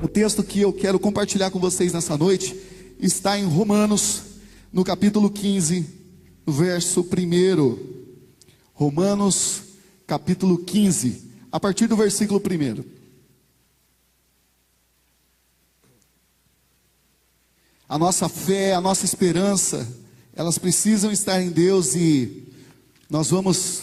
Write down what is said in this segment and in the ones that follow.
O texto que eu quero compartilhar com vocês nessa noite está em Romanos, no capítulo 15, verso 1. Romanos, capítulo 15, a partir do versículo 1. A nossa fé, a nossa esperança, elas precisam estar em Deus, e nós vamos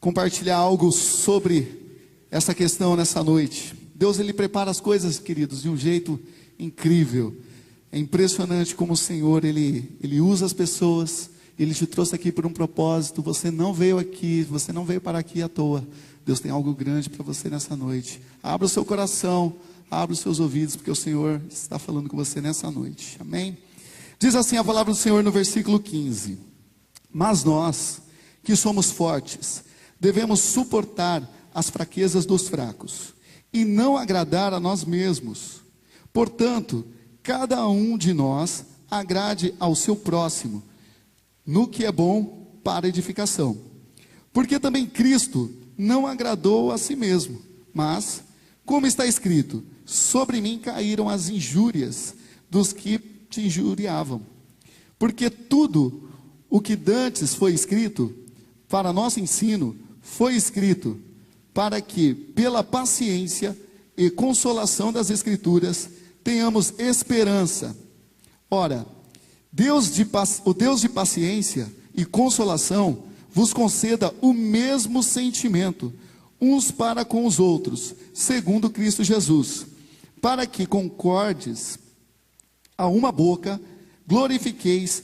compartilhar algo sobre essa questão nessa noite. Deus, Ele prepara as coisas, queridos, de um jeito incrível. É impressionante como o Senhor, Ele usa as pessoas. Ele te trouxe aqui por um propósito. Você não veio aqui, você não veio para aqui à toa. Deus tem algo grande para você nessa noite. Abra o seu coração, abra os seus ouvidos, porque o Senhor está falando com você nessa noite. Amém? Diz assim a palavra do Senhor no versículo 15: Mas nós, que somos fortes, devemos suportar as fraquezas dos fracos e não agradar a nós mesmos. Portanto, cada um de nós agrade ao seu próximo no que é bom para edificação. Porque também Cristo não agradou a si mesmo, mas, como está escrito, sobre mim caíram as injúrias dos que te injuriavam. Porque tudo o que dantes foi escrito para nosso ensino, foi escrito para que, pela paciência e consolação das Escrituras, tenhamos esperança. Ora, o Deus de paciência e consolação vos conceda o mesmo sentimento, uns para com os outros, segundo Cristo Jesus, para que concordes a uma boca, glorifiqueis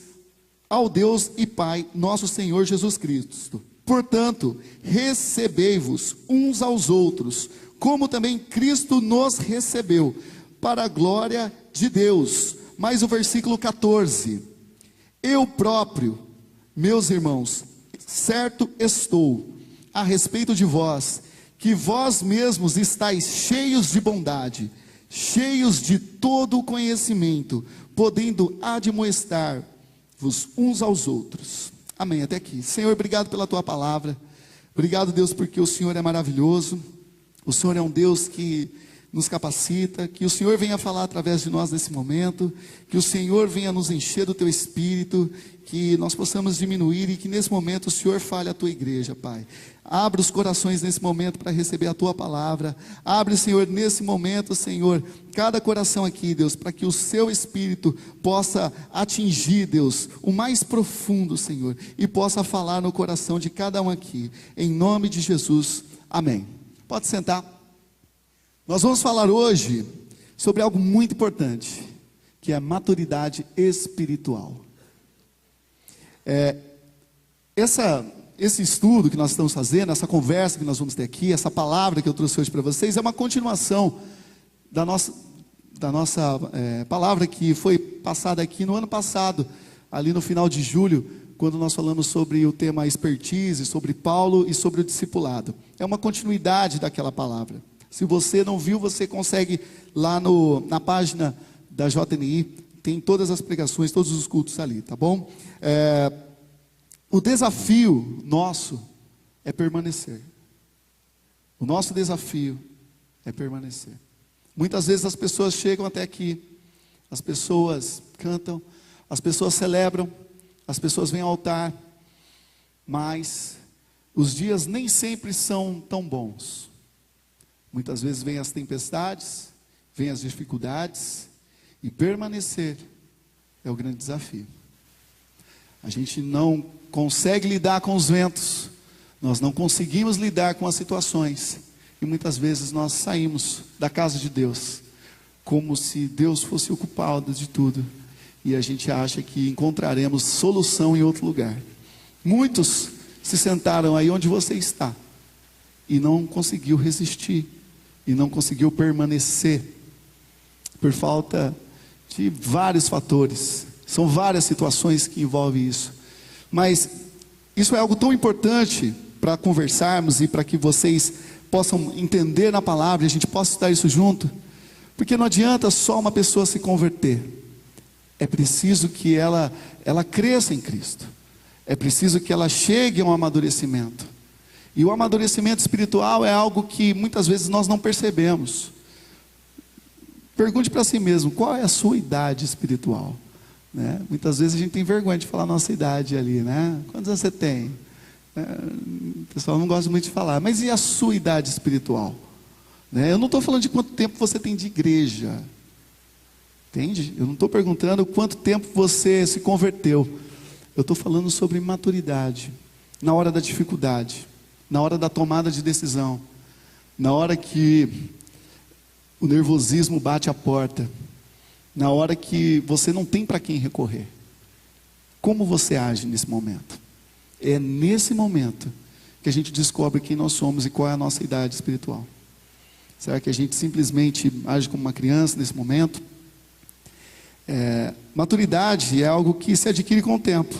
ao Deus e Pai, nosso Senhor Jesus Cristo. Portanto, recebei-vos uns aos outros, como também Cristo nos recebeu, para a glória de Deus. Mais o versículo 14: Eu próprio, meus irmãos, certo estou a respeito de vós, que vós mesmos estáis cheios de bondade, cheios de todo o conhecimento, podendo admoestar-vos uns aos outros. Amém, até aqui. Senhor, obrigado pela tua palavra. Obrigado, Deus, porque o Senhor é maravilhoso. O Senhor é um Deus que nos capacita. Que o Senhor venha falar através de nós nesse momento. Que o Senhor venha nos encher do teu Espírito. Que nós possamos diminuir e que nesse momento o Senhor fale à tua igreja, Pai. Abre os corações nesse momento para receber a tua palavra. Abre, Senhor, nesse momento, Senhor, cada coração aqui, Deus, para que o seu Espírito possa atingir, Deus, o mais profundo, Senhor, e possa falar no coração de cada um aqui, em nome de Jesus, amém. Pode sentar. Nós vamos falar hoje sobre algo muito importante, que é a maturidade espiritual. Esse estudo que nós estamos fazendo, essa conversa que nós vamos ter aqui, essa palavra que eu trouxe hoje para vocês, é uma continuação da nossa palavra que foi passada aqui no ano passado, ali no final de julho, quando nós falamos sobre o tema expertise, sobre Paulo e sobre o discipulado. É uma continuidade daquela palavra. Se você não viu, você consegue lá na página da JNI, tem todas as pregações, todos os cultos ali, tá bom? O desafio nosso é permanecer. O nosso desafio é permanecer. Muitas vezes as pessoas chegam até aqui, as pessoas cantam, as pessoas celebram, as pessoas vêm ao altar, mas os dias nem sempre são tão bons. Muitas vezes vêm as tempestades, vêm as dificuldades, e permanecer é o grande desafio. A gente não consegue lidar com os ventos, nós não conseguimos lidar com as situações, e muitas vezes nós saímos da casa de Deus, como se Deus fosse o culpado de tudo, e a gente acha que encontraremos solução em outro lugar. Muitos se sentaram aí onde você está, e não conseguiu resistir, e não conseguiu permanecer, por falta de vários fatores. São várias situações que envolvem isso. Mas isso é algo tão importante para conversarmos e para que vocês possam entender na palavra, e a gente possa estudar isso junto. Porque não adianta só uma pessoa se converter. É preciso que ela cresça em Cristo. É preciso que ela chegue a um amadurecimento. E o amadurecimento espiritual é algo que muitas vezes nós não percebemos. Pergunte para si mesmo, qual é a sua idade espiritual? Né? Muitas vezes a gente tem vergonha de falar a nossa idade ali, né? Quantos anos você tem? O pessoal não gosta muito de falar, mas e a sua idade espiritual? Né? Eu não estou falando de quanto tempo você tem de igreja, entende? Eu não estou perguntando quanto tempo você se converteu. Eu estou falando sobre maturidade, na hora da dificuldade, na hora da tomada de decisão, na hora que o nervosismo bate a porta, na hora que você não tem para quem recorrer. Como você age nesse momento? É nesse momento que a gente descobre quem nós somos e qual é a nossa idade espiritual. Será que a gente simplesmente age como uma criança nesse momento? Maturidade é algo que se adquire com o tempo.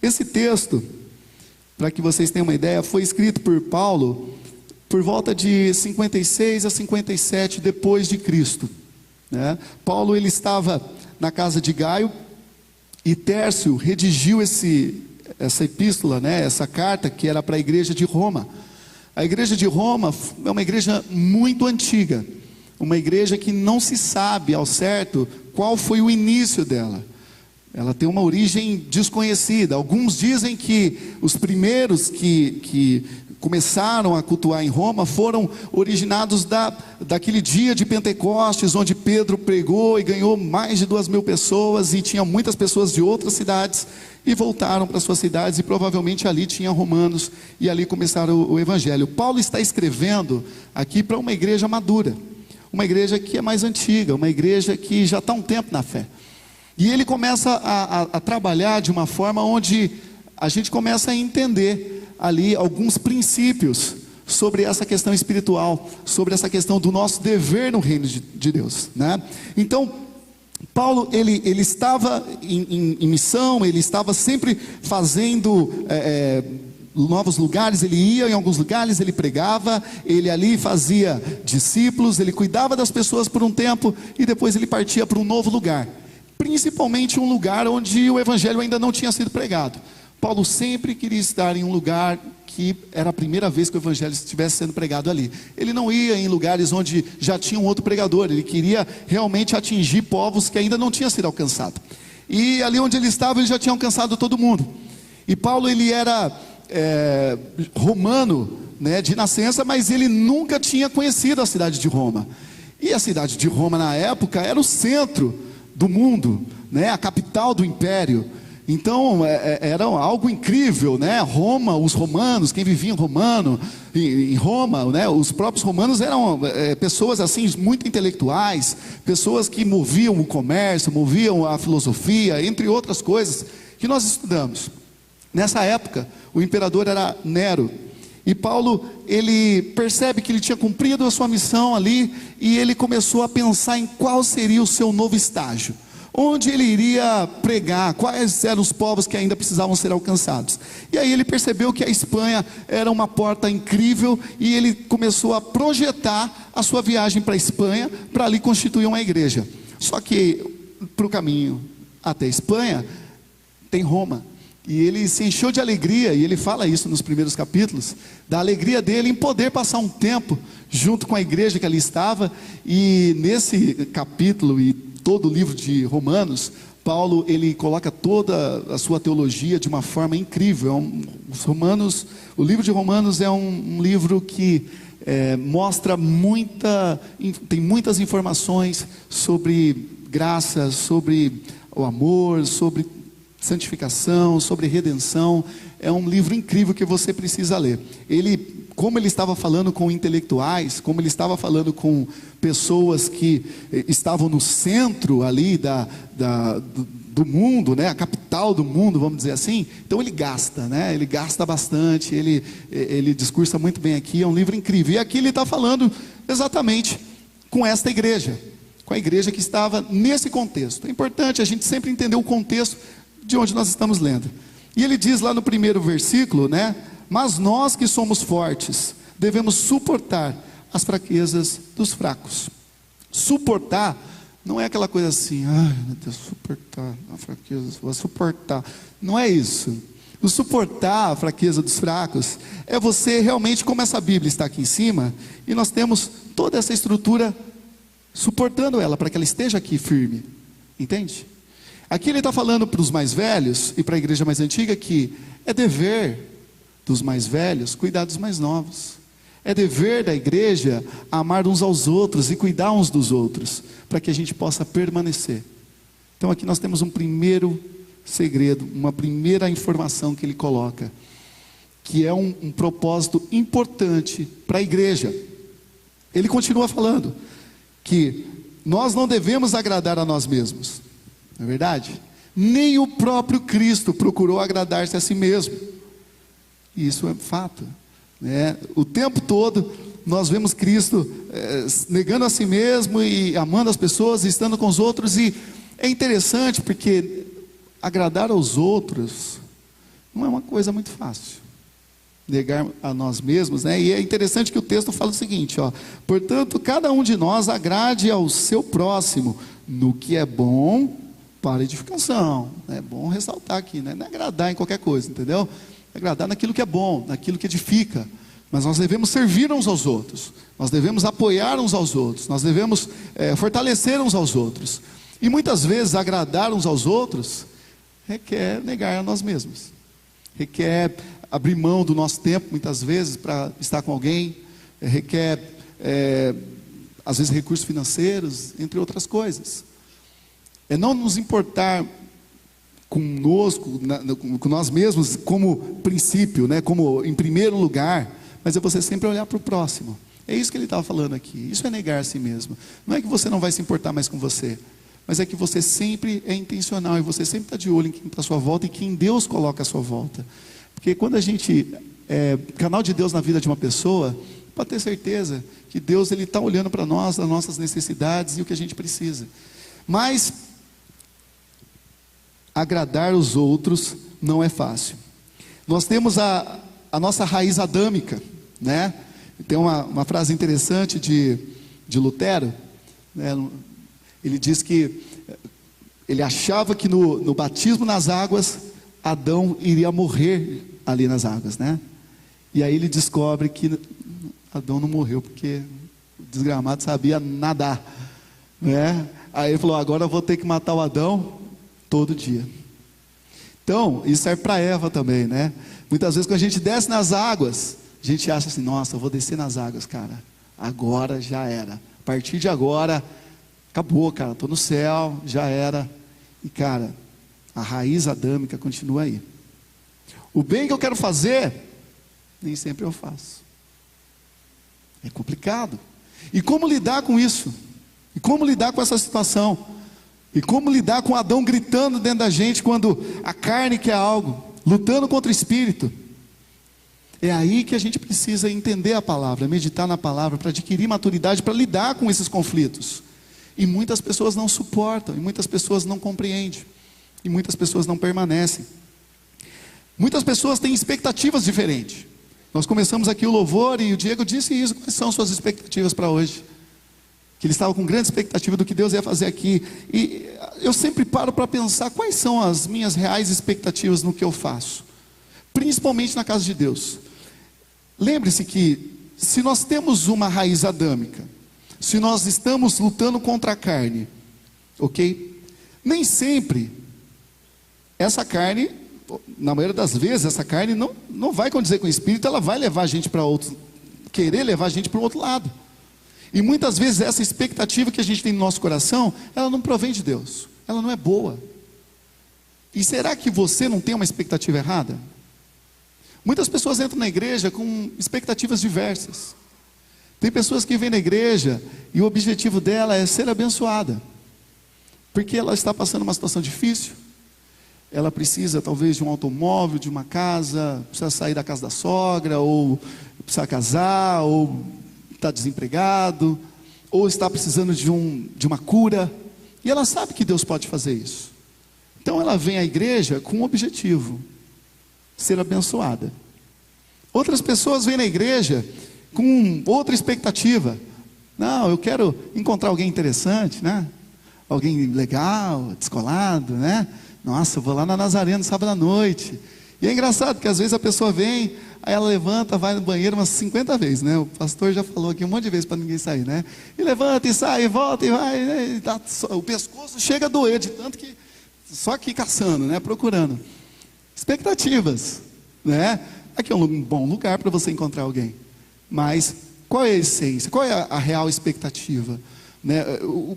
Esse texto, para que vocês tenham uma ideia, foi escrito por Paulo por volta de 56 a 57 depois de Cristo, né? Paulo ele estava na casa de Gaio e Tércio redigiu essa epístola, né? Essa carta que era para a igreja de Roma. A igreja de Roma é uma igreja muito antiga, uma igreja que não se sabe ao certo qual foi o início dela. Ela tem uma origem desconhecida. Alguns dizem que os primeiros que começaram a cultuar em Roma foram originados daquele dia de Pentecostes, onde Pedro pregou e ganhou mais de 2.000 pessoas, e tinha muitas pessoas de outras cidades, e voltaram para suas cidades, e provavelmente ali tinha romanos, e ali começaram o evangelho. Paulo está escrevendo aqui para uma igreja madura, uma igreja que é mais antiga, uma igreja que já está há um tempo na fé. E ele começa a trabalhar de uma forma onde a gente começa a entender ali alguns princípios sobre essa questão espiritual, sobre essa questão do nosso dever no reino de Deus, né? Então, Paulo, ele estava em missão, ele estava sempre fazendo novos lugares, ele ia em alguns lugares, ele pregava, ele ali fazia discípulos, ele cuidava das pessoas por um tempo, e depois ele partia para um novo lugar. Principalmente um lugar onde o evangelho ainda não tinha sido pregado. Paulo sempre queria estar em um lugar que era a primeira vez que o evangelho estivesse sendo pregado ali. Ele não ia em lugares onde já tinha um outro pregador, ele queria realmente atingir povos que ainda não tinham sido alcançados. E ali onde ele estava, ele já tinha alcançado todo mundo. E Paulo, ele era romano, né, de nascença, mas ele nunca tinha conhecido a cidade de Roma. E a cidade de Roma na época era o centro do mundo, né, a capital do império. Então era algo incrível, né? Roma, os romanos, quem vivia em Roma, né? Os próprios romanos eram pessoas assim muito intelectuais, pessoas que moviam o comércio, moviam a filosofia, entre outras coisas que nós estudamos. Nessa época, o imperador era Nero. E Paulo, ele percebe que ele tinha cumprido a sua missão ali, e ele começou a pensar em qual seria o seu novo estágio, onde ele iria pregar, quais eram os povos que ainda precisavam ser alcançados. E aí ele percebeu que a Espanha era uma porta incrível, e ele começou a projetar a sua viagem para a Espanha, para ali constituir uma igreja. Só que para o caminho até a Espanha tem Roma. E ele se encheu de alegria, e ele fala isso nos primeiros capítulos, da alegria dele em poder passar um tempo junto com a igreja que ali estava. E nesse capítulo e todo o livro de Romanos, Paulo, ele coloca toda a sua teologia de uma forma incrível. O livro de Romanos é um livro que mostra tem muitas informações sobre graça, sobre o amor, sobre santificação, sobre redenção. É um livro incrível que você precisa ler. Como ele estava falando com intelectuais, como ele estava falando com pessoas que estavam no centro ali do mundo, né? A capital do mundo, vamos dizer assim. Então ele gasta, né? Ele gasta bastante, ele discursa muito bem aqui. É um livro incrível. E aqui ele está falando exatamente com esta igreja, com a igreja que estava nesse contexto. É importante a gente sempre entender o contexto de onde nós estamos lendo. E ele diz lá no primeiro versículo, né? Mas nós que somos fortes, devemos suportar as fraquezas dos fracos. Suportar não é aquela coisa assim, ai meu Deus, suportar a fraqueza, vou suportar. Não é isso. O suportar a fraqueza dos fracos é você realmente, como essa Bíblia está aqui em cima, e nós temos toda essa estrutura suportando ela para que ela esteja aqui firme, entende? Aqui ele está falando para os mais velhos e para a igreja mais antiga que é dever dos mais velhos cuidar dos mais novos, é dever da igreja amar uns aos outros e cuidar uns dos outros, para que a gente possa permanecer. Então aqui nós temos um primeiro segredo, uma primeira informação que ele coloca, que é um propósito importante para a igreja. Ele continua falando que nós não devemos agradar a nós mesmos, não é verdade? Nem o próprio Cristo procurou agradar-se a si mesmo. E isso é fato, né? O tempo todo nós vemos Cristo negando a si mesmo e amando as pessoas, e estando com os outros. E é interessante porque agradar aos outros não é uma coisa muito fácil. Negar a nós mesmos, né? E é interessante que o texto fala o seguinte, ó: portanto, cada um de nós agrade ao seu próximo no que é bom para edificação. É bom ressaltar aqui, né? Não é agradar em qualquer coisa, entendeu? É agradar naquilo que é bom, naquilo que edifica. Mas nós devemos servir uns aos outros, nós devemos apoiar uns aos outros, nós devemos fortalecer uns aos outros. E muitas vezes agradar uns aos outros requer negar a nós mesmos, requer abrir mão do nosso tempo, muitas vezes, para estar com alguém, requer, às vezes, recursos financeiros, entre outras coisas. É não nos importar conosco, com nós mesmos, como princípio, né, como em primeiro lugar, mas é você sempre olhar para o próximo. É isso que ele estava falando aqui. Isso é negar a si mesmo. Não é que você não vai se importar mais com você, mas é que você sempre é intencional, e você sempre está de olho em quem está à sua volta e quem Deus coloca à sua volta. Porque quando a gente canal de Deus na vida de uma pessoa, pode ter certeza que Deus está olhando para nós, as nossas necessidades e o que a gente precisa. Mas agradar os outros não é fácil. Nós temos a nossa raiz adâmica, né? Tem uma frase interessante de Lutero, né? Ele diz que ele achava que no batismo nas águas, Adão iria morrer ali nas águas, né? E aí ele descobre que Adão não morreu, porque o desgramado sabia nadar, né? Aí ele falou: agora eu vou ter que matar o Adão todo dia. Então, isso serve para Eva também, né? Muitas vezes quando a gente desce nas águas, a gente acha assim: nossa, eu vou descer nas águas, cara, agora já era, a partir de agora, acabou, cara, estou no céu, já era. E cara, a raiz adâmica continua aí. O bem que eu quero fazer, nem sempre eu faço. É complicado. E como lidar com isso? E como lidar com essa situação? E como lidar com Adão gritando dentro da gente quando a carne quer algo, lutando contra o espírito? É aí que a gente precisa entender a palavra, meditar na palavra, para adquirir maturidade, para lidar com esses conflitos. E muitas pessoas não suportam, e muitas pessoas não compreendem, e muitas pessoas não permanecem. Muitas pessoas têm expectativas diferentes. Nós começamos aqui o louvor e o Diego disse isso. Quais são suas expectativas para hoje? Que ele estava com grande expectativa do que Deus ia fazer aqui. E eu sempre paro para pensar quais são as minhas reais expectativas no que eu faço, principalmente na casa de Deus. Lembre-se que se nós temos uma raiz adâmica, se nós estamos lutando contra a carne, ok? Nem sempre essa carne, na maioria das vezes, essa carne não vai condizer com o espírito, ela vai levar a gente para outro, querer levar a gente para o outro lado. E muitas vezes essa expectativa que a gente tem no nosso coração, ela não provém de Deus, ela não é boa. E será que você não tem uma expectativa errada? Muitas pessoas entram na igreja com expectativas diversas. Tem pessoas que vêm na igreja e o objetivo dela é ser abençoada, porque ela está passando uma situação difícil. Ela precisa talvez de um automóvel, de uma casa, precisa sair da casa da sogra, ou precisa casar, ou está desempregado, ou está precisando de uma cura, e ela sabe que Deus pode fazer isso. Então ela vem à igreja com um objetivo: ser abençoada. Outras pessoas vêm na igreja com outra expectativa. Não, eu quero encontrar alguém interessante, né? Alguém legal, descolado, né? Nossa, eu vou lá na Nazareno sábado à noite. E é engraçado que às vezes a pessoa vem, Aí ela levanta, vai no banheiro umas 50 vezes, né? O pastor já falou aqui um monte de vezes para ninguém sair, né? E levanta, e sai, e volta, e vai, né? O pescoço chega a doer, de tanto que, só aqui caçando, né? Procurando. Expectativas, né? Aqui é um bom lugar para você encontrar alguém. Mas qual é a essência? Qual é a real expectativa? Né?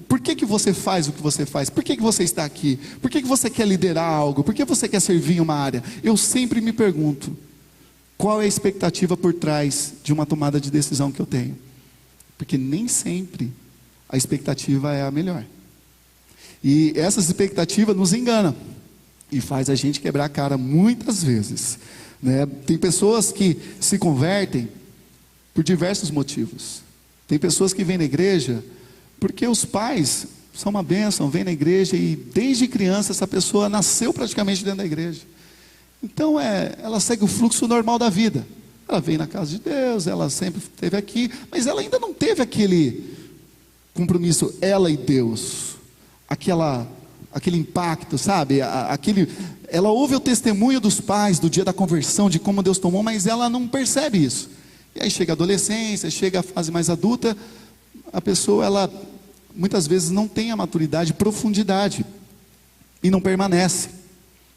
Por que você faz o que você faz? Por que você está aqui? Por que você quer liderar algo? Por que você quer servir em uma área? Eu sempre me pergunto, qual é a expectativa por trás de uma tomada de decisão que eu tenho? Porque nem sempre a expectativa é a melhor. E essas expectativas nos enganam e faz a gente quebrar a cara muitas vezes, né? Tem pessoas que se convertem por diversos motivos. Tem pessoas que vêm na igreja porque os pais são uma bênção, vêm na igreja e desde criança essa pessoa nasceu praticamente dentro da igreja. Então ela segue o fluxo normal da vida. Ela vem na casa de Deus, ela sempre esteve aqui, mas ela ainda não teve aquele compromisso, ela e Deus, aquele impacto, sabe? Ela ouve o testemunho dos pais do dia da conversão, de como Deus tomou, mas ela não percebe isso. E aí chega a adolescência, chega a fase mais adulta, a pessoa, ela muitas vezes não tem a maturidade, profundidade, e não permanece,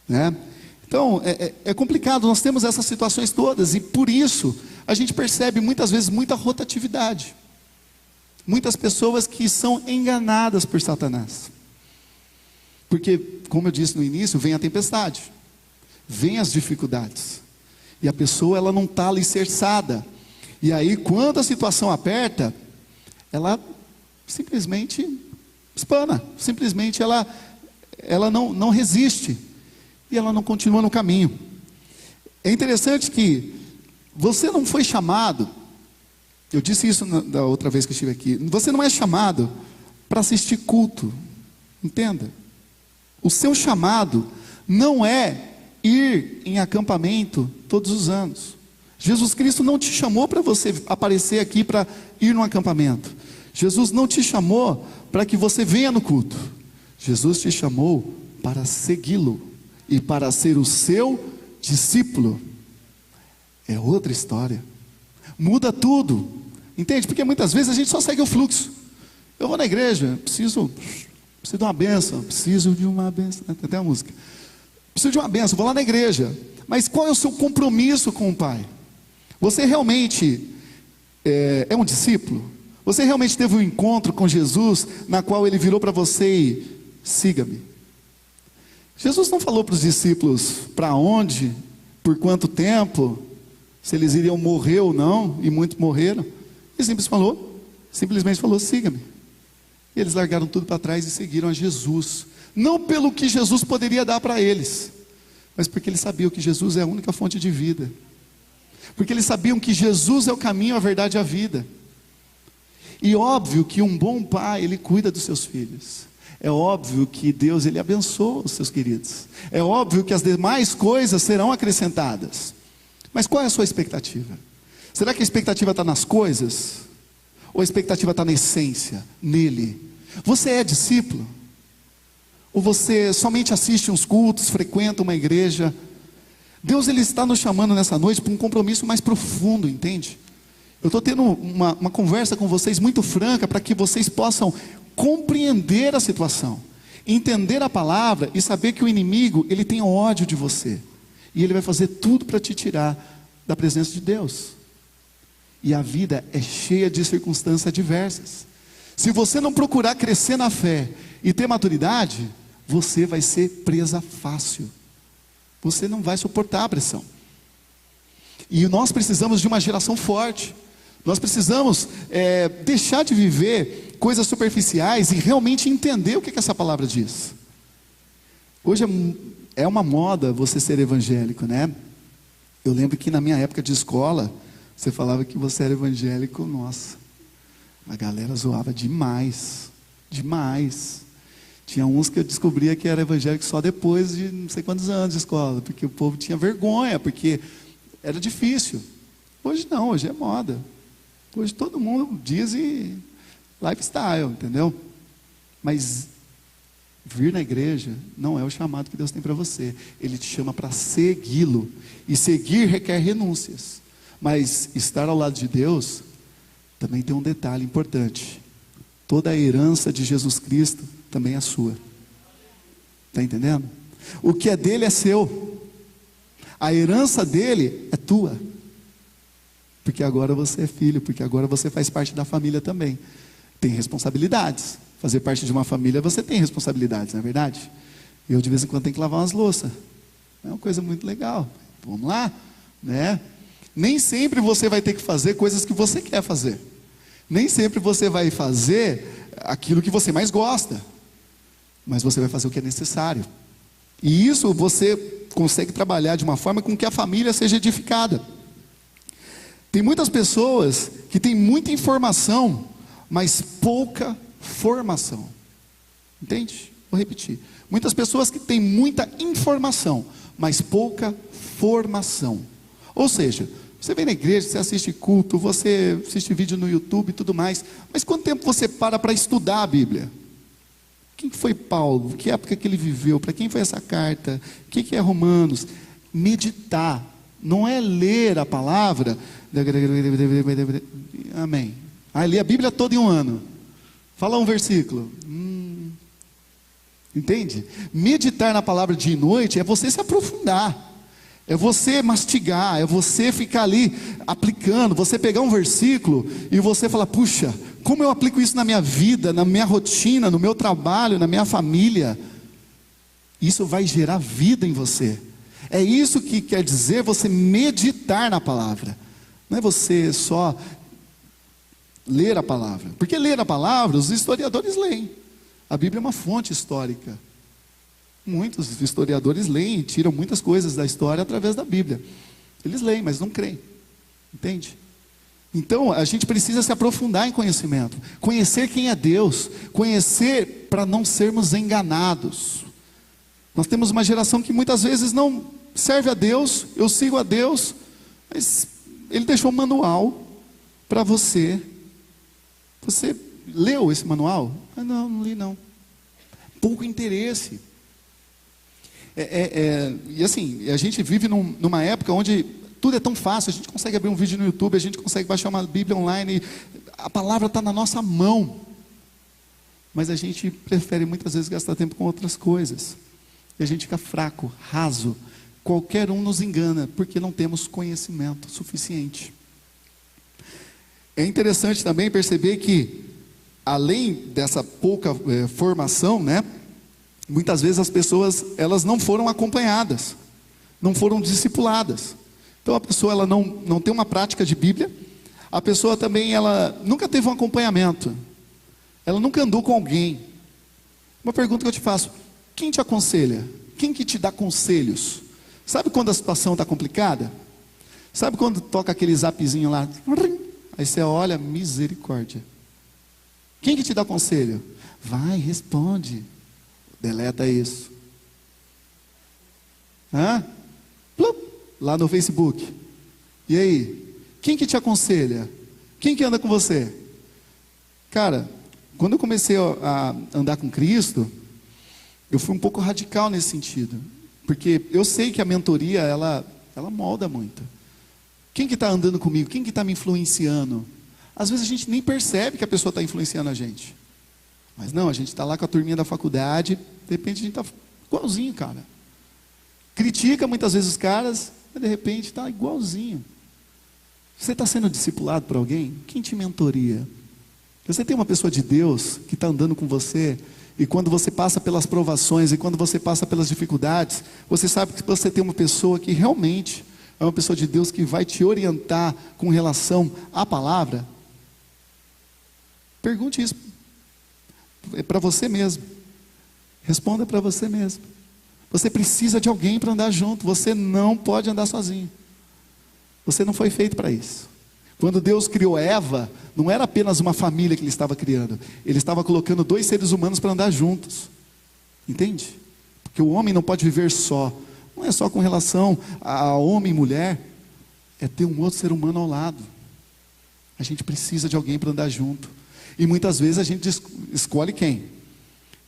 né? Então, é complicado, nós temos essas situações todas, e por isso, a gente percebe muitas vezes muita rotatividade. Muitas pessoas que são enganadas por Satanás. Porque, como eu disse no início, vem a tempestade, vem as dificuldades, e a pessoa ela não está alicerçada. E aí, quando a situação aperta, ela simplesmente espana, simplesmente ela não resiste, e ela não continua no caminho. É interessante que você não foi chamado, eu disse isso da outra vez que eu estive aqui, você não é chamado para assistir culto, entenda. O seu chamado não é ir em acampamento todos os anos. Jesus Cristo não te chamou para você aparecer aqui para ir num acampamento. Jesus não te chamou para que você venha no culto. Jesus te chamou para segui-lo e para ser o seu discípulo. É outra história. Muda tudo. Entende? Porque muitas vezes a gente só segue o fluxo. Eu vou na igreja, preciso de uma bênção. Preciso de uma bênção. Tem até a música. Preciso de uma bênção, vou lá na igreja. Mas qual é o seu compromisso com o Pai? Você realmente é um discípulo? Você realmente teve um encontro com Jesus, na qual Ele virou para você e siga-me? Jesus não falou para os discípulos para onde, por quanto tempo, se eles iriam morrer ou não, e muitos morreram. Ele simplesmente falou, siga-me. E eles largaram tudo para trás e seguiram a Jesus. Não pelo que Jesus poderia dar para eles, mas porque eles sabiam que Jesus é a única fonte de vida. Porque eles sabiam que Jesus é o caminho, a verdade e a vida. E óbvio que um bom pai, ele cuida dos seus filhos. É óbvio que Deus, ele abençoa os seus queridos. É óbvio que as demais coisas serão acrescentadas. Mas qual é a sua expectativa? Será que a expectativa está nas coisas? Ou a expectativa está na essência, nele? Você é discípulo? Ou você somente assiste uns cultos, frequenta uma igreja? Deus, ele está nos chamando nessa noite para um compromisso mais profundo, entende? Eu estou tendo uma conversa com vocês muito franca, para que vocês possam compreender a situação, entender a palavra e saber que o inimigo, ele tem ódio de você, e ele vai fazer tudo para te tirar da presença de Deus. E a vida é cheia de circunstâncias diversas. Se você não procurar crescer na fé e ter maturidade, você vai ser presa fácil. Você não vai suportar a pressão. E nós precisamos de uma geração forte. Nós precisamos deixar de viver coisas superficiais e realmente entender o que essa palavra diz. Hoje é uma moda você ser evangélico, né? Eu lembro que na minha época de escola, você falava que você era evangélico, nossa, a galera zoava demais, demais. Tinha uns que eu descobria que era evangélico só depois de não sei quantos anos de escola, porque o povo tinha vergonha, porque era difícil. Hoje não, hoje é moda. Hoje todo mundo diz lifestyle, entendeu? Mas Vir na igreja não é o chamado que Deus tem para você. Ele te chama para segui-lo. E seguir requer renúncias. Mas estar ao lado de Deus também tem um detalhe importante. Toda a herança de Jesus Cristo também é sua. Está entendendo? O que é dele é seu. A herança dele é tua. Porque agora você é filho, porque agora você faz parte da família também. Tem responsabilidades. Fazer parte de uma família, você tem responsabilidades, não é verdade? Eu de vez em quando tenho que lavar umas louças. É uma coisa muito legal. Vamos lá, né? Nem sempre você vai ter que fazer coisas que você quer fazer. Nem sempre você vai fazer aquilo que você mais gosta. Mas você vai fazer o que é necessário. E isso você consegue trabalhar de uma forma com que a família seja edificada. Tem muitas pessoas que têm muita informação, mas pouca formação. Entende? Vou repetir. Muitas pessoas que têm muita informação, mas pouca formação. Ou seja, você vem na igreja, você assiste culto, você assiste vídeo no YouTube e tudo mais, mas quanto tempo você para estudar a Bíblia? Quem foi Paulo? Que época que ele viveu? Para quem foi essa carta? O que é Romanos? Meditar. Não é ler a palavra. Amém. Aí lê a Bíblia toda em um ano. Fala um versículo. Entende? Meditar na palavra dia e noite é você se aprofundar. É você mastigar, é você ficar ali aplicando, você pegar um versículo e você falar, puxa, como eu aplico isso na minha vida, na minha rotina, no meu trabalho, na minha família. Isso vai gerar vida em você. É isso que quer dizer você meditar na palavra. Não é você só ler a palavra. Porque ler a palavra, os historiadores leem. A Bíblia é uma fonte histórica. Muitos historiadores leem e tiram muitas coisas da história através da Bíblia. Eles leem, mas não creem. Entende? Então, a gente precisa se aprofundar em conhecimento. Conhecer quem é Deus. Conhecer para não sermos enganados. Nós temos uma geração que muitas vezes não serve a Deus. Eu sigo a Deus. Mas Ele deixou um manual para você. Você leu esse manual? Ah, não li não. Pouco interesse. E assim, a gente vive numa época onde tudo é tão fácil. A gente consegue abrir um vídeo no YouTube, a gente consegue baixar uma Bíblia online, a palavra está na nossa mão. Mas a gente prefere muitas vezes gastar tempo com outras coisas. E a gente fica fraco, raso. Qualquer um nos engana, porque não temos conhecimento suficiente. É interessante também perceber que, além dessa pouca formação, né? Muitas vezes as pessoas, elas não foram acompanhadas, não foram discipuladas. Então a pessoa, ela não tem uma prática de Bíblia. A pessoa também, ela nunca teve um acompanhamento. Ela nunca andou com alguém. Uma pergunta que eu te faço: quem te aconselha? Quem que te dá conselhos? Sabe quando a situação está complicada? Sabe quando toca aquele zapzinho lá? Aí você olha, misericórdia. Quem que te dá conselho? Vai, responde. Deleta isso. Plup, lá no Facebook. E aí? Quem que te aconselha? Quem que anda com você? Cara, quando eu comecei a andar com Cristo, eu fui um pouco radical nesse sentido. Porque eu sei que a mentoria, ela molda muito. Quem que está andando comigo? Quem que está me influenciando? Às vezes a gente nem percebe que a pessoa está influenciando a gente. Mas não, a gente está lá com a turminha da faculdade, de repente a gente está igualzinho, cara. Critica muitas vezes os caras, mas de repente está igualzinho. Você está sendo discipulado por alguém? Quem te mentoria? Você tem uma pessoa de Deus que está andando com você, e quando você passa pelas provações, e quando você passa pelas dificuldades, você sabe que você tem uma pessoa que realmente é uma pessoa de Deus que vai te orientar com relação à palavra? Pergunte isso para você mesmo. Responda para você mesmo. Você precisa de alguém para andar junto. Você não pode andar sozinho. Você não foi feito para isso. Quando Deus criou Eva, não era apenas uma família que Ele estava criando. Ele estava colocando 2 seres humanos para andar juntos. Entende? Porque o homem não pode viver só. Não é só com relação a homem e mulher. É ter um outro ser humano ao lado. A gente precisa de alguém para andar junto. E muitas vezes a gente escolhe quem?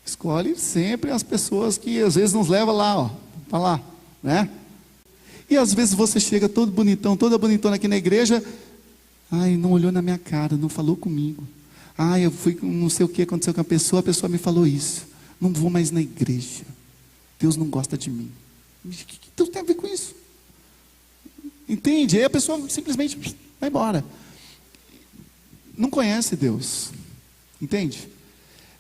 Escolhe sempre as pessoas que às vezes nos levam lá, ó, para lá, né? E às vezes você chega todo bonitão, toda bonitona aqui na igreja, ai, não olhou na minha cara, não falou comigo. Ai, eu fui, não sei o que aconteceu com a pessoa me falou isso. Não vou mais na igreja. Deus não gosta de mim. O que Deus tem a ver com isso? Entende? Aí a pessoa simplesmente vai embora. Não conhece Deus. Entende?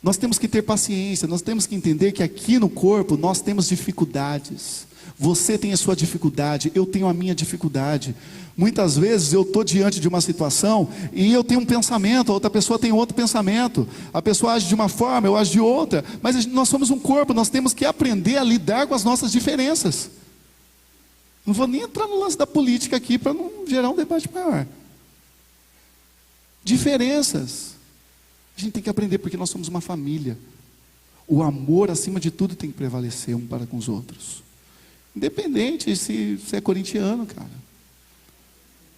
Nós temos que ter paciência, nós temos que entender que aqui no corpo nós temos dificuldades. Você tem a sua dificuldade, eu tenho a minha dificuldade. Muitas vezes eu estou diante de uma situação e eu tenho um pensamento, a outra pessoa tem outro pensamento. A pessoa age de uma forma, eu ajo de outra. Mas nós somos um corpo, nós temos que aprender a lidar com as nossas diferenças. Não vou nem entrar no lance da política aqui para não gerar um debate maior. Diferenças. A gente tem que aprender porque nós somos uma família. O amor acima de tudo tem que prevalecer um para com os outros. Independente se você é corintiano, cara.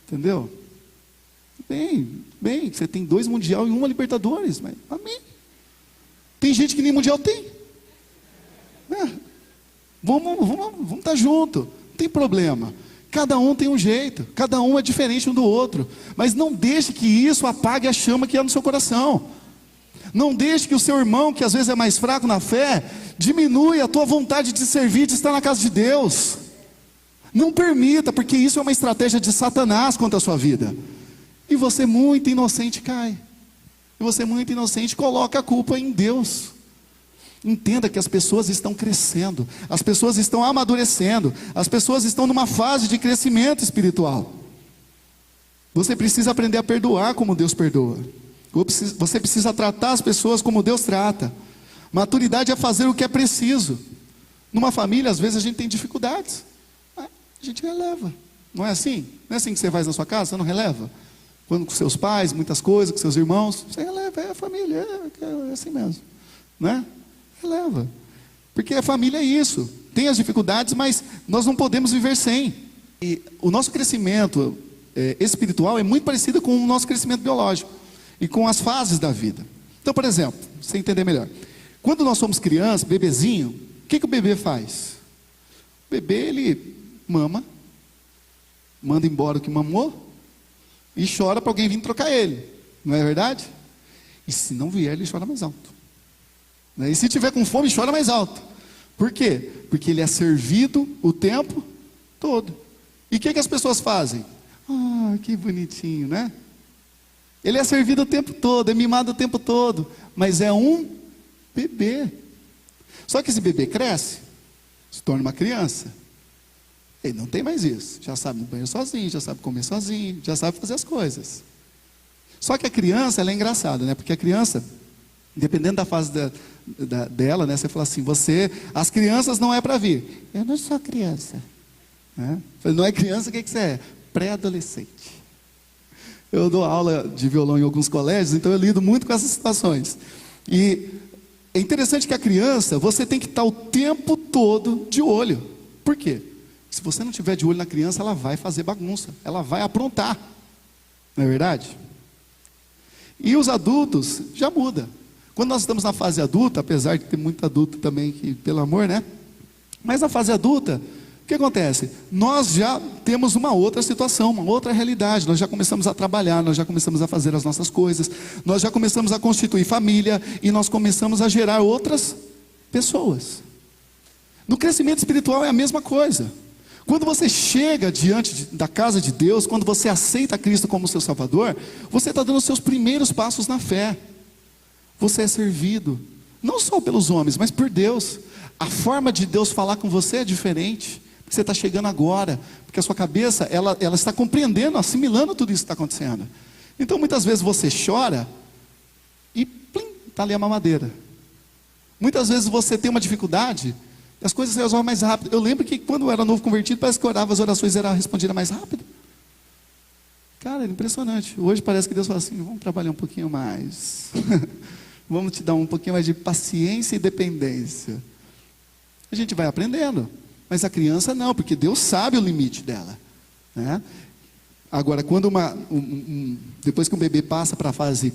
Entendeu? Bem, você tem 2 Mundial e 1 Libertadores, mas amém. Tem gente que nem Mundial tem. Vamos estar junto. Não tem problema. Cada um tem um jeito, cada um é diferente um do outro. Mas não deixe que isso apague a chama que há no seu coração. Não deixe que o seu irmão, que às vezes é mais fraco na fé, diminui a tua vontade de servir, de estar na casa de Deus. Não permita, porque isso é uma estratégia de Satanás contra a sua vida. E você muito inocente cai. E você muito inocente coloca a culpa em Deus. Entenda que as pessoas estão crescendo, as pessoas estão amadurecendo, as pessoas estão numa fase de crescimento espiritual. Você precisa aprender a perdoar como Deus perdoa. Você precisa tratar as pessoas como Deus trata. Maturidade é fazer o que é preciso. Numa família, às vezes a gente tem dificuldades. A gente releva. Não é assim? Não é assim que você faz na sua casa? Você não releva? Quando com seus pais, muitas coisas, com seus irmãos, você releva, é a família, é assim mesmo. Não é? Releva. Porque a família é isso. Tem as dificuldades, mas nós não podemos viver sem. E o nosso crescimento espiritual é muito parecido com o nosso crescimento biológico. E com as fases da vida. Então, por exemplo, para você entender melhor. Quando nós somos crianças, bebezinho, o que o bebê faz? O bebê, ele mama, manda embora o que mamou, e chora para alguém vir trocar ele. Não é verdade? E se não vier, ele chora mais alto. E se tiver com fome, chora mais alto. Por quê? Porque ele é servido o tempo todo. E o que as pessoas fazem? Ah, que bonitinho, né? Ele é servido o tempo todo, é mimado o tempo todo, mas é um bebê. Só que esse bebê cresce, se torna uma criança. Ele não tem mais isso. Já sabe ir no banheiro sozinho, já sabe comer sozinho, já sabe fazer as coisas. Só que a criança, ela é engraçada, né? Porque a criança, dependendo da fase dela, né? Você fala assim, as crianças não é para vir. Eu não sou criança. Né? Não é criança, o que você é? Pré-adolescente. Eu dou aula de violão em alguns colégios, então eu lido muito com essas situações. E é interessante que a criança, você tem que estar o tempo todo de olho. Por quê? Se você não tiver de olho na criança, ela vai fazer bagunça, ela vai aprontar. Não é verdade? E os adultos já muda. Quando nós estamos na fase adulta, apesar de ter muito adulto também, que, pelo amor, né? Mas na fase adulta, o que acontece? Nós já temos uma outra situação, uma outra realidade. Nós já começamos a trabalhar, nós já começamos a fazer as nossas coisas, nós já começamos a constituir família e nós começamos a gerar outras pessoas. No crescimento espiritual é a mesma coisa. Quando você chega diante da casa de Deus, quando você aceita Cristo como seu Salvador, você está dando os seus primeiros passos na fé. Você é servido, não só pelos homens, mas por Deus. A forma de Deus falar com você é diferente. Porque você está chegando agora, porque a sua cabeça, ela está compreendendo, assimilando tudo isso que está acontecendo. Então muitas vezes você chora e plim, está ali a mamadeira. Muitas vezes você tem uma dificuldade, as coisas se resolvem mais rápido. Eu lembro que quando eu era novo convertido, parece que eu orava, as orações eram respondidas mais rápido. Cara, é impressionante. Hoje parece que Deus fala assim, vamos trabalhar um pouquinho mais. Vamos te dar um pouquinho mais de paciência e dependência. A gente vai aprendendo. Mas a criança não, porque Deus sabe o limite dela, né? Agora, quando depois que um bebê passa para a fase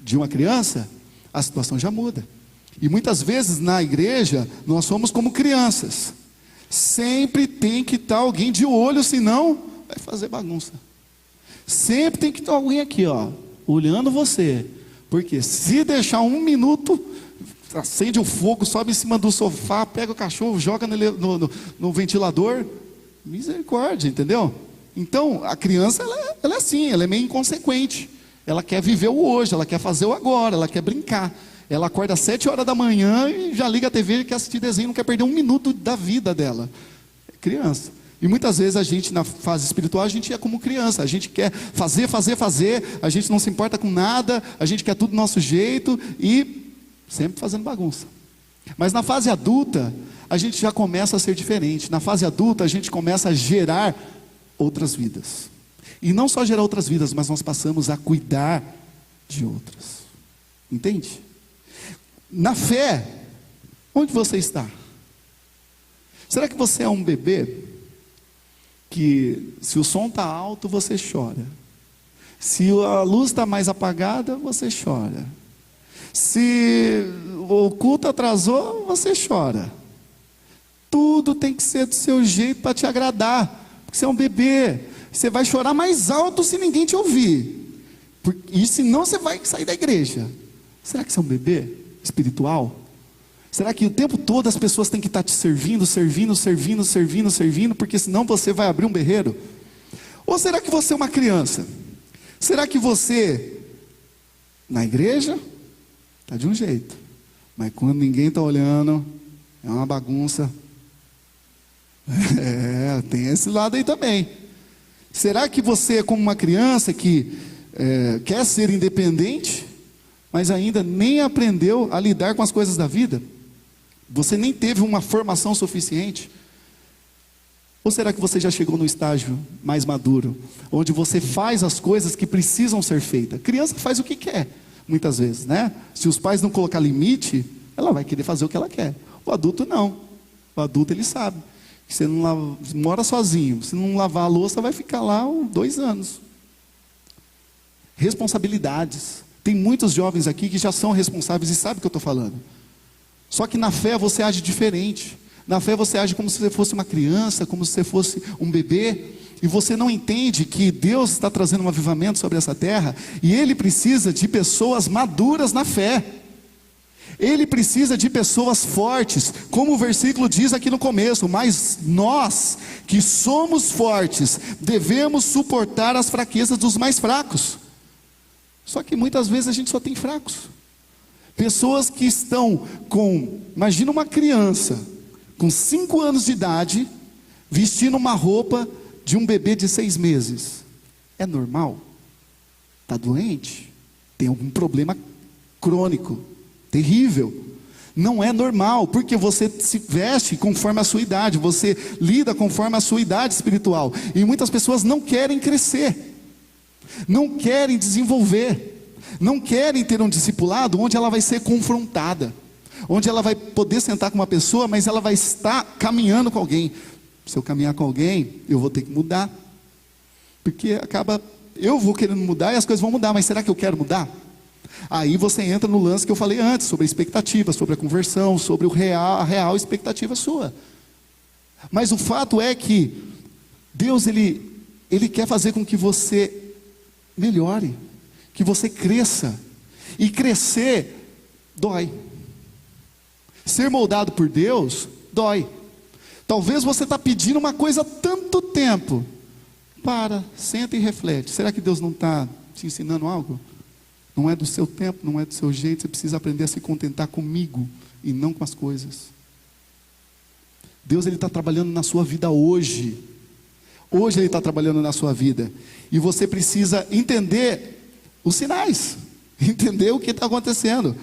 de uma criança, a situação já muda. E muitas vezes na igreja nós somos como crianças. Sempre tem que estar alguém de olho, senão vai fazer bagunça. Sempre tem que estar alguém aqui, ó, olhando você. Porque se deixar um minuto, acende o fogo, sobe em cima do sofá, pega o cachorro, joga no ventilador. Misericórdia, entendeu? Então, a criança, ela é assim, ela é meio inconsequente. Ela quer viver o hoje, ela quer fazer o agora, ela quer brincar. Ela acorda às 7 horas da manhã e já liga a TV, quer assistir desenho, não quer perder um minuto da vida dela. É criança. E muitas vezes a gente, na fase espiritual, a gente é como criança. A gente quer fazer, a gente não se importa com nada, a gente quer tudo do nosso jeito e sempre fazendo bagunça. Mas na fase adulta, a gente já começa a ser diferente. Na fase adulta, a gente começa a gerar outras vidas. E não só gerar outras vidas, mas nós passamos a cuidar de outras. Entende? Na fé, onde você está? Será que você é um bebê que, se o som está alto, você chora? Se a luz está mais apagada, você chora? Se o culto atrasou, você chora? Tudo tem que ser do seu jeito para te agradar, porque você é um bebê. Você vai chorar mais alto se ninguém te ouvir, e senão você vai sair da igreja. Será que você é um bebê espiritual? Será que o tempo todo as pessoas têm que estar te servindo, porque senão você vai abrir um berreiro? Ou será que você é uma criança? Será que você, na igreja, está de um jeito, mas quando ninguém está olhando, é uma bagunça? Tem esse lado aí também. Será que você é como uma criança que quer ser independente, mas ainda nem aprendeu a lidar com as coisas da vida? Você nem teve uma formação suficiente? Ou será que você já chegou no estágio mais maduro, onde você faz as coisas que precisam ser feitas? Criança faz o que quer, muitas vezes, né? Se os pais não colocar limite, ela vai querer fazer o que ela quer. O adulto não. O adulto, ele sabe que você não mora sozinho, se não lavar a louça, vai ficar lá 2 anos. Responsabilidades. Tem muitos jovens aqui que já são responsáveis e sabem o que eu estou falando. Só que na fé você age diferente. Na fé você age como se você fosse uma criança, como se você fosse um bebê. E você não entende que Deus está trazendo um avivamento sobre essa terra, e Ele precisa de pessoas maduras na fé. Ele precisa de pessoas fortes, como o versículo diz aqui no começo. Mas nós, que somos fortes, devemos suportar as fraquezas dos mais fracos. Só que muitas vezes a gente só tem fracos. Pessoas que estão imagina uma criança com 5 anos de idade, vestindo uma roupa de um bebê de 6 meses. É normal? Está doente? Tem algum problema crônico, terrível. Não é normal, porque você se veste conforme a sua idade, você lida conforme a sua idade espiritual. E muitas pessoas não querem crescer, não querem desenvolver, não querem ter um discipulado onde ela vai ser confrontada, onde ela vai poder sentar com uma pessoa, mas ela vai estar caminhando com alguém. Se eu caminhar com alguém, eu vou ter que mudar, porque eu vou querendo mudar e as coisas vão mudar, mas será que eu quero mudar? Aí você entra no lance que eu falei antes, sobre a expectativa, sobre a conversão, sobre a real expectativa sua. Mas o fato é que Deus, Ele quer fazer com que você melhore, que você cresça. E crescer dói. Ser moldado por Deus dói. Talvez você está pedindo uma coisa há tanto tempo. Senta e reflete. Será que Deus não está te ensinando algo? Não é do seu tempo, não é do seu jeito. Você precisa aprender a se contentar comigo e não com as coisas. Deus, Ele está trabalhando na sua vida hoje. Hoje Ele está trabalhando na sua vida. E você precisa entender os sinais, entender o que está acontecendo.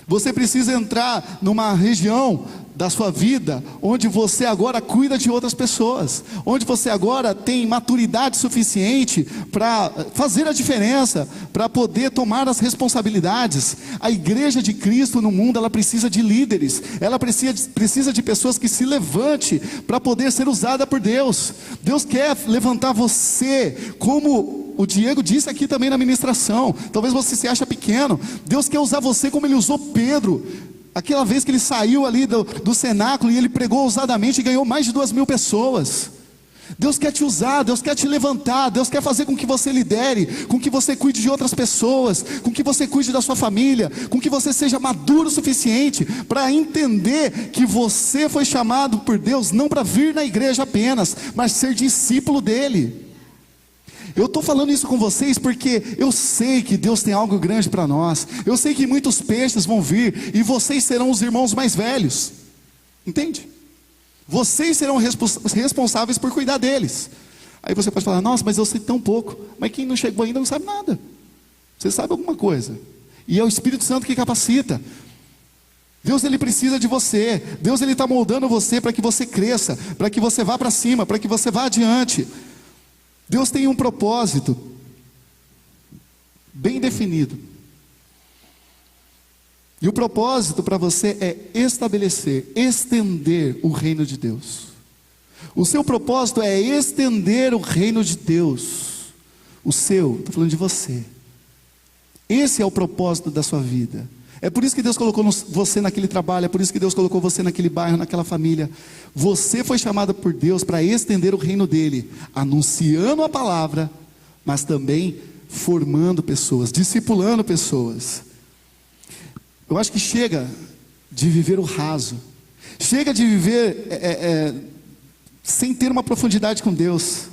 Você precisa entrar numa região da sua vida onde você agora cuida de outras pessoas, onde você agora tem maturidade suficiente para fazer a diferença, para poder tomar as responsabilidades. A igreja de Cristo no mundo, ela precisa de líderes, ela precisa de pessoas que se levante para poder ser usada por Deus. Deus quer levantar você, como o Diego disse aqui também na ministração. Talvez você se ache pequeno. Deus quer usar você como Ele usou Pedro. Aquela vez que ele saiu ali do cenáculo e ele pregou ousadamente e ganhou mais de 2.000 pessoas. Deus quer te usar, Deus quer te levantar, Deus quer fazer com que você lidere, com que você cuide de outras pessoas, com que você cuide da sua família, com que você seja maduro o suficiente para entender que você foi chamado por Deus não para vir na igreja apenas, mas ser discípulo dele. Eu estou falando isso com vocês porque eu sei que Deus tem algo grande para nós. Eu sei que muitos peixes vão vir e vocês serão os irmãos mais velhos. Entende? Vocês serão responsáveis por cuidar deles. Aí você pode falar, nossa, mas eu sei tão pouco. Mas quem não chegou ainda não sabe nada. Você sabe alguma coisa. E é o Espírito Santo que capacita. Deus, ele precisa de você. Deus, ele está moldando você para que você cresça, para que você vá para cima, para que você vá adiante. Deus tem um propósito bem definido. E o propósito para você é estabelecer, estender o reino de Deus. O seu propósito é estender o reino de Deus. O seu, estou falando de você. Esse é o propósito da sua vida. É por isso que Deus colocou você naquele trabalho, é por isso que Deus colocou você naquele bairro, naquela família. Você foi chamado por Deus para estender o reino dele, anunciando a palavra, mas também formando pessoas, discipulando pessoas. Eu acho que chega de viver o raso, chega de viver sem ter uma profundidade com Deus.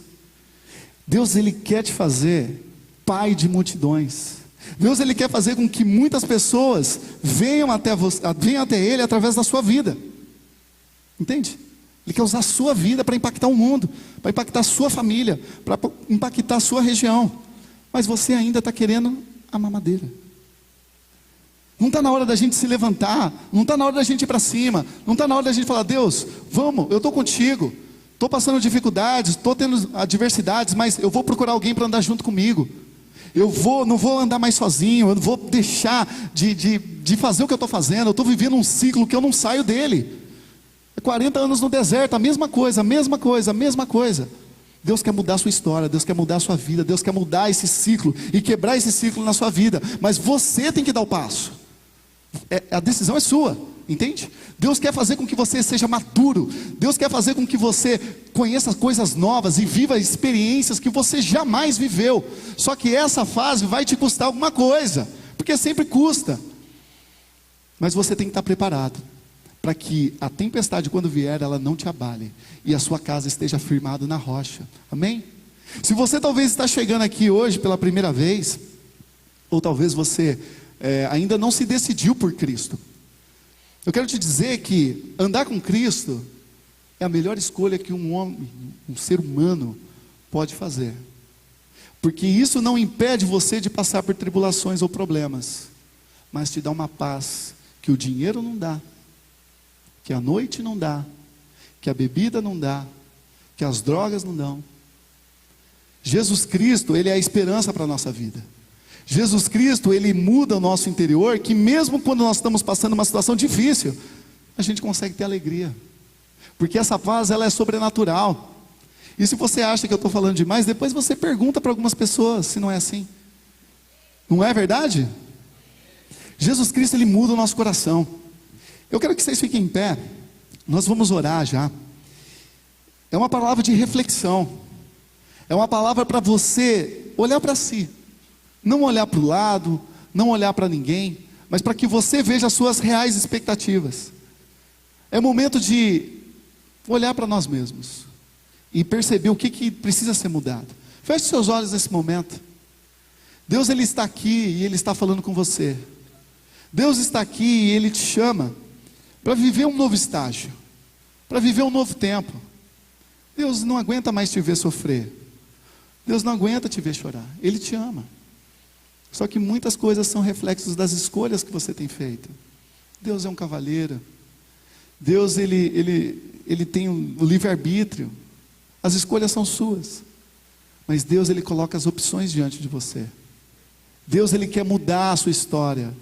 Deus, ele quer te fazer pai de multidões. Deus, ele quer fazer com que muitas pessoas venham até ele através da sua vida. Entende? Ele quer usar a sua vida para impactar o mundo, para impactar a sua família, para impactar a sua região. Mas você ainda está querendo a mamadeira. Não está na hora da gente se levantar, não está na hora da gente ir para cima, não está na hora da gente falar, Deus, vamos, eu estou contigo, estou passando dificuldades, estou tendo adversidades, mas eu vou procurar alguém para andar junto comigo. Não vou andar mais sozinho, eu não vou deixar de fazer o que eu estou fazendo. Eu estou vivendo um ciclo que eu não saio dele. 40 anos no deserto, a mesma coisa, a mesma coisa, a mesma coisa. Deus quer mudar a sua história, Deus quer mudar a sua vida, Deus quer mudar esse ciclo e quebrar esse ciclo na sua vida. Mas você tem que dar o passo. A decisão é sua, entende? Deus quer fazer com que você seja maduro. Deus quer fazer com que você conheça coisas novas e viva experiências que você jamais viveu. Só que essa fase vai te custar alguma coisa, porque sempre custa. Mas você tem que estar preparado para que a tempestade, quando vier, ela não te abale e a sua casa esteja firmada na rocha. Amém? Se você talvez está chegando aqui hoje pela primeira vez, ou talvez você ainda não se decidiu por Cristo, eu quero te dizer que andar com Cristo é a melhor escolha que um homem, um ser humano pode fazer. Porque isso não impede você de passar por tribulações ou problemas, mas te dá uma paz que o dinheiro não dá, que a noite não dá, que a bebida não dá, que as drogas não dão. Jesus Cristo, ele é a esperança para a nossa vida. Jesus Cristo, ele muda o nosso interior, que mesmo quando nós estamos passando uma situação difícil, a gente consegue ter alegria, porque essa paz, ela é sobrenatural. E se você acha que eu estou falando demais, depois você pergunta para algumas pessoas se não é assim. Não é verdade? Jesus Cristo, ele muda o nosso coração. Eu quero que vocês fiquem em pé, nós vamos orar já. É uma palavra de reflexão, é uma palavra para você olhar para si. Não olhar para o lado, não olhar para ninguém, mas para que você veja as suas reais expectativas. É momento de olhar para nós mesmos e perceber o que precisa ser mudado. Feche seus olhos nesse momento. Deus, ele está aqui e ele está falando com você. Deus está aqui e ele te chama para viver um novo estágio, para viver um novo tempo. Deus não aguenta mais te ver sofrer. Deus não aguenta te ver chorar. Ele te ama. Só que muitas coisas são reflexos das escolhas que você tem feito. Deus é um cavalheiro. Deus, ele tem o livre-arbítrio. As escolhas são suas. Mas Deus, ele coloca as opções diante de você. Deus, ele quer mudar a sua história.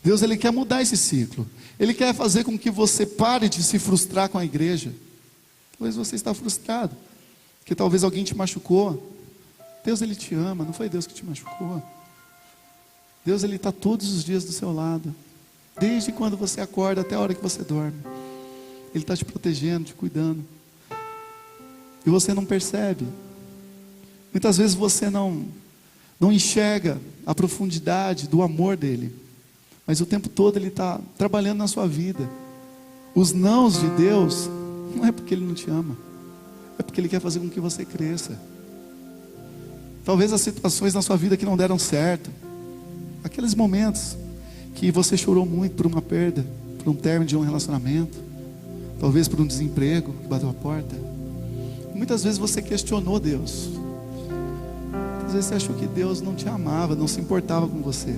Deus, ele quer mudar esse ciclo. Ele quer fazer com que você pare de se frustrar com a igreja. Talvez você está frustrado, porque talvez alguém te machucou. Deus, ele te ama, não foi Deus que te machucou. Deus, ele está todos os dias do seu lado. Desde quando você acorda até a hora que você dorme. Ele está te protegendo, te cuidando. E você não percebe. Muitas vezes você não enxerga a profundidade do amor dele. Mas o tempo todo ele está trabalhando na sua vida. Os nãos de Deus não é porque ele não te ama. É porque ele quer fazer com que você cresça. Talvez as situações na sua vida que não deram certo. Aqueles momentos que você chorou muito por uma perda, por um término de um relacionamento. Talvez por um desemprego que bateu a porta. Muitas vezes você questionou Deus. Às vezes você achou que Deus não te amava, não se importava com você.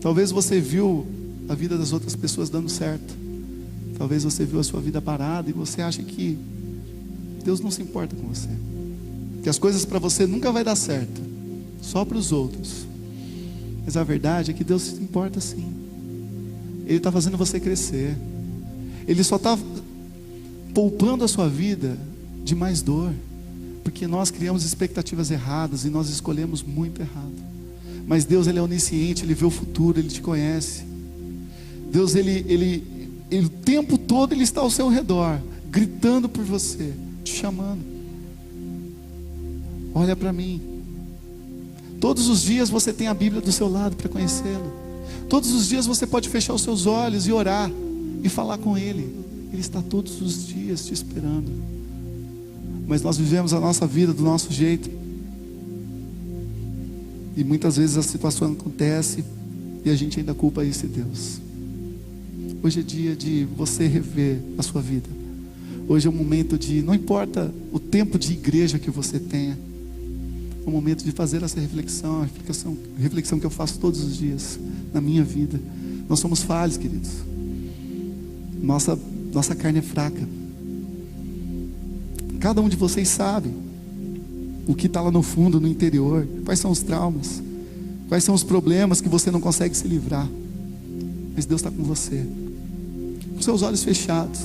Talvez você viu a vida das outras pessoas dando certo. Talvez você viu a sua vida parada e você acha que Deus não se importa com você. Que as coisas para você nunca vai dar certo, só para os outros. Mas a verdade é que Deus se importa sim. Ele está fazendo você crescer. Ele só está poupando a sua vida de mais dor. Porque nós criamos expectativas erradas e nós escolhemos muito errado. Mas Deus, ele é onisciente, ele vê o futuro, ele te conhece. Deus, ele o tempo todo ele está ao seu redor, gritando por você, te chamando. Olha para mim. Todos os dias você tem a Bíblia do seu lado para conhecê-lo. Todos os dias você pode fechar os seus olhos e orar e falar com ele. Ele está todos os dias te esperando. Mas nós vivemos a nossa vida do nosso jeito. E muitas vezes a situação acontece e a gente ainda culpa esse Deus. Hoje é dia de você rever a sua vida. Hoje é um momento de, não importa o tempo de igreja que você tenha, é um momento de fazer essa reflexão, reflexão que eu faço todos os dias na minha vida. Nós somos falhos, queridos. Nossa carne é fraca. Cada um de vocês sabe o que está lá no fundo, no interior. Quais são os traumas? Quais são os problemas que você não consegue se livrar? Mas Deus está com você. Com seus olhos fechados.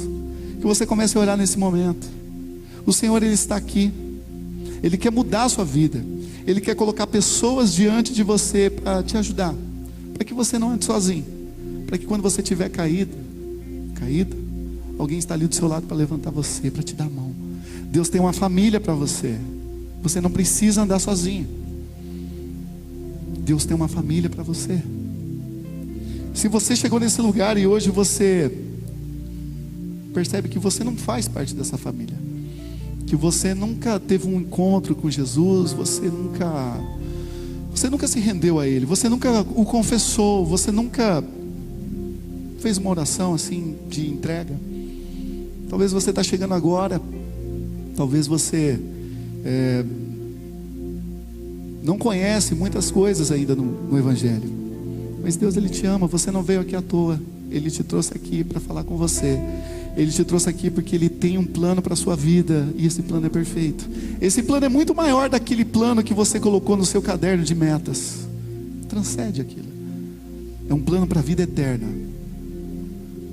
Que você comece a orar nesse momento. O Senhor, ele está aqui. Ele quer mudar a sua vida. Ele quer colocar pessoas diante de você para te ajudar. Para que você não ande sozinho. Para que quando você estiver caído, alguém está ali do seu lado para levantar você, para te dar a mão. Deus tem uma família para você. Você não precisa andar sozinho. Deus tem uma família para você. Se você chegou nesse lugar e hoje você percebe que você não faz parte dessa família, que você nunca teve um encontro com Jesus, você nunca se rendeu a Ele, você nunca o confessou, você nunca fez uma oração assim de entrega. Talvez você está chegando agora. Talvez você não conhece muitas coisas ainda no Evangelho. Mas Deus, ele te ama. Você não veio aqui à toa. Ele te trouxe aqui para falar com você. Ele te trouxe aqui porque ele tem um plano para a sua vida. E esse plano é perfeito. Esse plano é muito maior daquele plano que você colocou no seu caderno de metas. Transcende aquilo. É um plano para a vida eterna.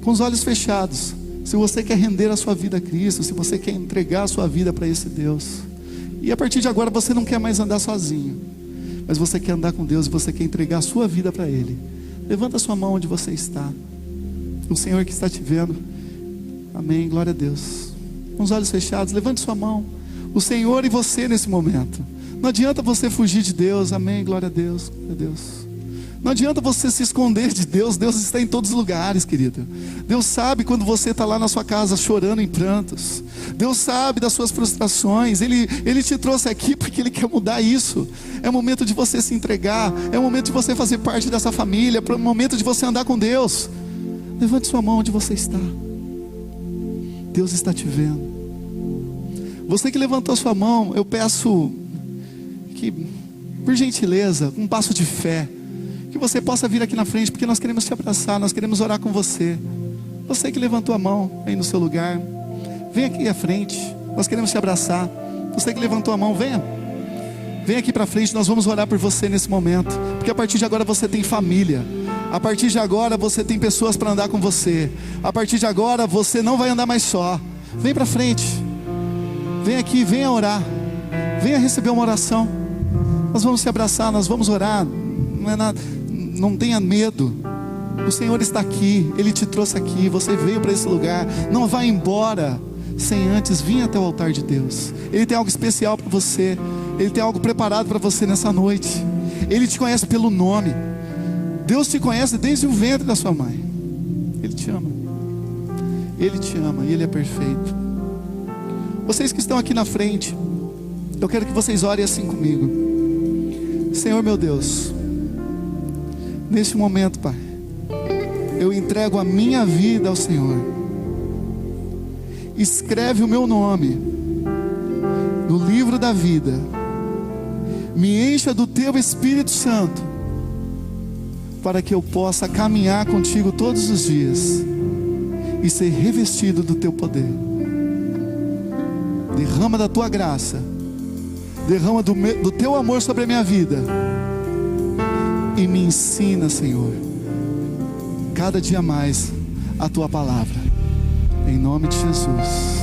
Com os olhos fechados. Se você quer render a sua vida a Cristo, se você quer entregar a sua vida para esse Deus, e a partir de agora você não quer mais andar sozinho, mas você quer andar com Deus e você quer entregar a sua vida para Ele, levanta a sua mão onde você está. O Senhor que está te vendo. Amém, glória a Deus. Com os olhos fechados, levante sua mão. O Senhor e você nesse momento. Não adianta você fugir de Deus. Amém, glória a Deus, glória a Deus. Não adianta você se esconder de Deus. Deus está em todos os lugares, querido. Deus sabe quando você está lá na sua casa chorando em prantos. Deus sabe das suas frustrações. Ele te trouxe aqui porque Ele quer mudar isso. É o momento de você se entregar. É o momento de você fazer parte dessa família. É o momento de você andar com Deus. Levante sua mão onde você está. Deus está te vendo. Você que levantou sua mão, eu peço que, por gentileza, um passo de fé, que você possa vir aqui na frente, porque nós queremos te abraçar, nós queremos orar com você. Você que levantou a mão aí no seu lugar, vem aqui à frente, nós queremos te abraçar. Você que levantou a mão, venha aqui para frente, nós vamos orar por você nesse momento, porque a partir de agora você tem família. A partir de agora você tem pessoas para andar com você. A partir de agora você não vai andar mais só. Vem para frente, vem aqui, venha orar, venha receber uma oração. Nós vamos te abraçar, nós vamos orar. Não é nada. Não tenha medo. O Senhor está aqui, Ele te trouxe aqui, você veio para esse lugar. Não vá embora sem antes vir até o altar de Deus. Ele tem algo especial para você, Ele tem algo preparado para você nessa noite. Ele te conhece pelo nome. Deus te conhece desde o ventre da sua mãe. Ele te ama. Ele te ama e Ele é perfeito. Vocês que estão aqui na frente, eu quero que vocês orem assim comigo. Senhor meu Deus, neste momento, Pai, eu entrego a minha vida ao Senhor. Escreve o meu nome no livro da vida. Me encha do Teu Espírito Santo, para que eu possa caminhar contigo todos os dias e ser revestido do Teu poder. Derrama da Tua graça, derrama do Teu amor sobre a minha vida, e me ensina, Senhor, cada dia mais a Tua palavra, em nome de Jesus.